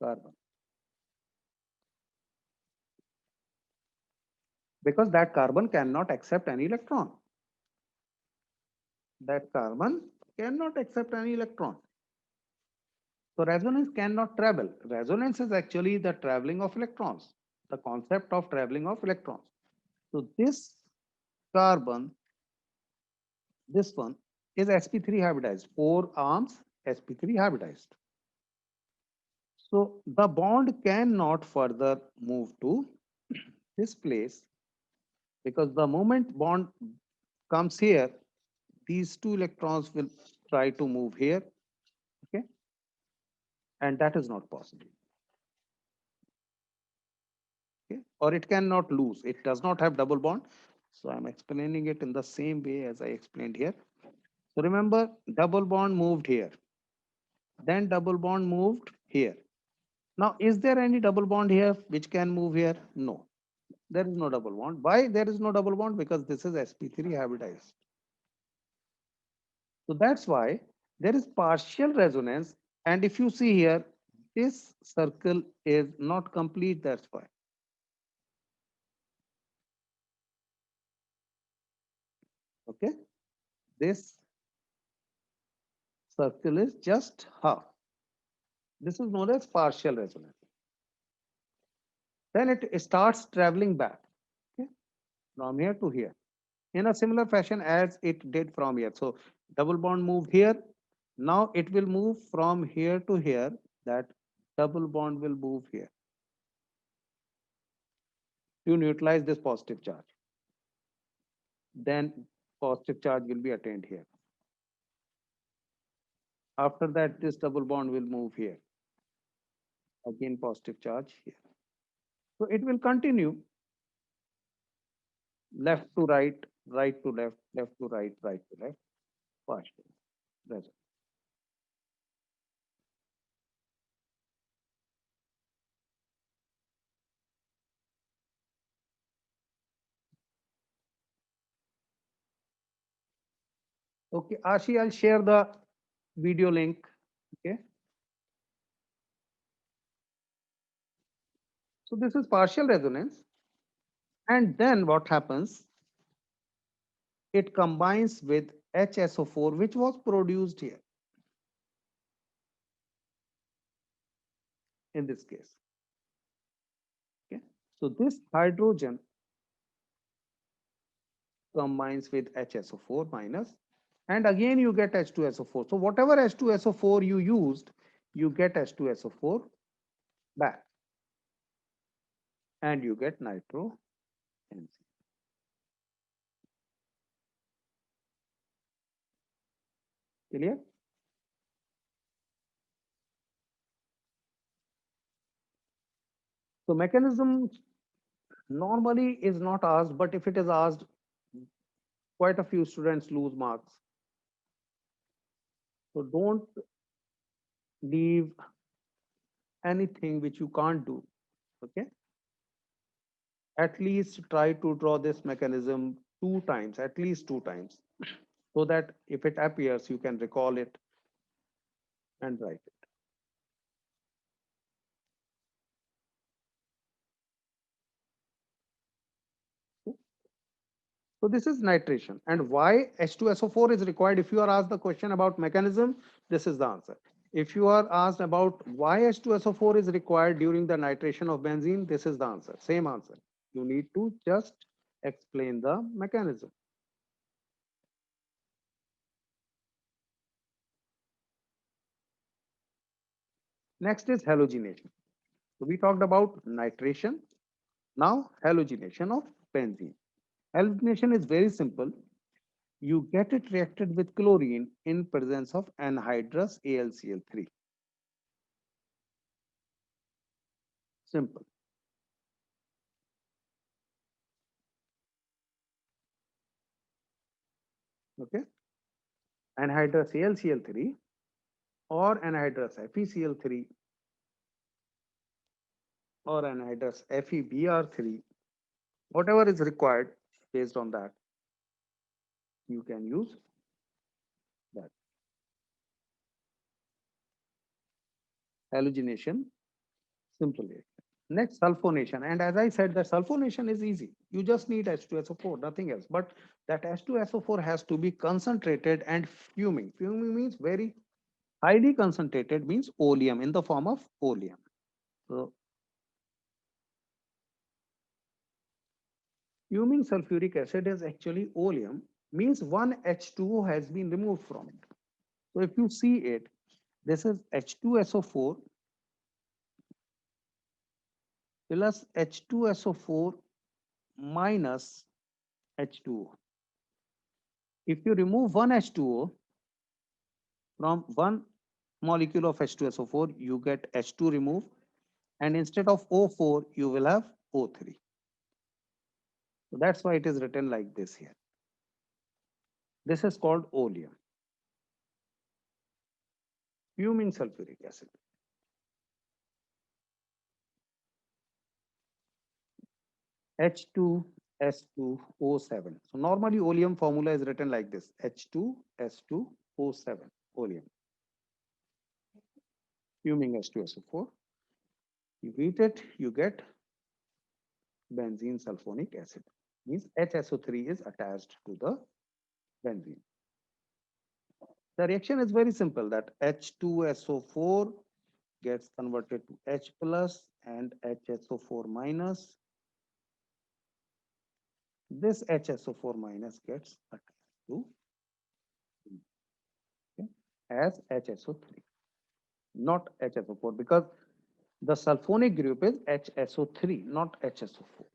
carbon because that carbon cannot accept any electron. That carbon cannot accept any electron. So resonance cannot travel. Resonance is actually the traveling of electrons, the concept of traveling of electrons. So this carbon, this one is sp3 hybridized, four arms sp3 hybridized. So the bond cannot further move to this place because the moment bond comes here, these two electrons will try to move here, okay? And that is not possible, okay? Or it cannot lose. It does not have double bond. So I'm explaining it in the same way as I explained here. So remember, double bond moved here. Then double bond moved here. Now, is there any double bond here which can move here? No, there is no double bond. Why there is no double bond? Because this is sp3 hybridized. So that's why there is partial resonance. And if you see here, this circle is not complete, that's why. Okay, this circle is just half. This is known as partial resonance. Then it starts traveling back, okay, from here to here in a similar fashion as it did from here. So double bond moved here. Now it will move from here to here. That double bond will move here to neutralize this positive charge. Then positive charge will be attained here. After that, this double bond will move here. Again, positive charge here. So it will continue left to right, right to left, left to right, right to left, partial resonance. Okay, Ashi, I'll share the video link. Okay. So this is partial resonance. And then what happens? It combines with HSO4, which was produced here in this case. Okay. So this hydrogen combines with HSO4 minus, and again you get H2SO4. So whatever H2SO4 you used, you get H2SO4 back, and you get nitro NC. Clear? So mechanism normally is not asked, but if it is asked, quite a few students lose marks. So don't leave anything which you can't do. Okay. At least try to draw this mechanism 2 times, at least 2 times, so that if it appears, you can recall it and write it. So this is nitration. And why H2SO4 is required? If you are asked the question about mechanism, this is the answer. If you are asked about why H2SO4 is required during the nitration of benzene, this is the answer. Same answer. You need to just explain the mechanism. Next is halogenation. So we talked about nitration. Now halogenation of benzene. Halogenation is very simple. You get it reacted with chlorine in presence of anhydrous AlCl3. Simple. Okay. Anhydrous AlCl3 or anhydrous FeCl3 or anhydrous FeBr3, whatever is required based on that, you can use that. Halogenation, simple reaction. Next, sulfonation. And as I said, the sulfonation is easy. You just need H2SO4, nothing else. But that H2SO4 has to be concentrated and fuming. Fuming means very highly concentrated, means oleum, in the form of oleum. So fuming sulfuric acid is actually oleum, means one H2O has been removed from it. So if you see it, this is H2SO4 plus H2SO4 minus H2O. If you remove one H2O from one molecule of H2SO4, you get H2 removed, and instead of O4, you will have O3. So that's why it is written like this here. This is called oleum, fuming sulfuric acid. H2S2O7. So normally oleum formula is written like this: H2S2O7, oleum, fuming H2SO4. You heat it, you get benzene sulfonic acid. Means HSO3 is attached to the benzene. The reaction is very simple, that H2SO4 gets converted to H plus and HSO4 minus. This HSO4 minus gets attached to, okay, as HSO3, not HSO4, because the sulfonic group is HSO3, not HSO4.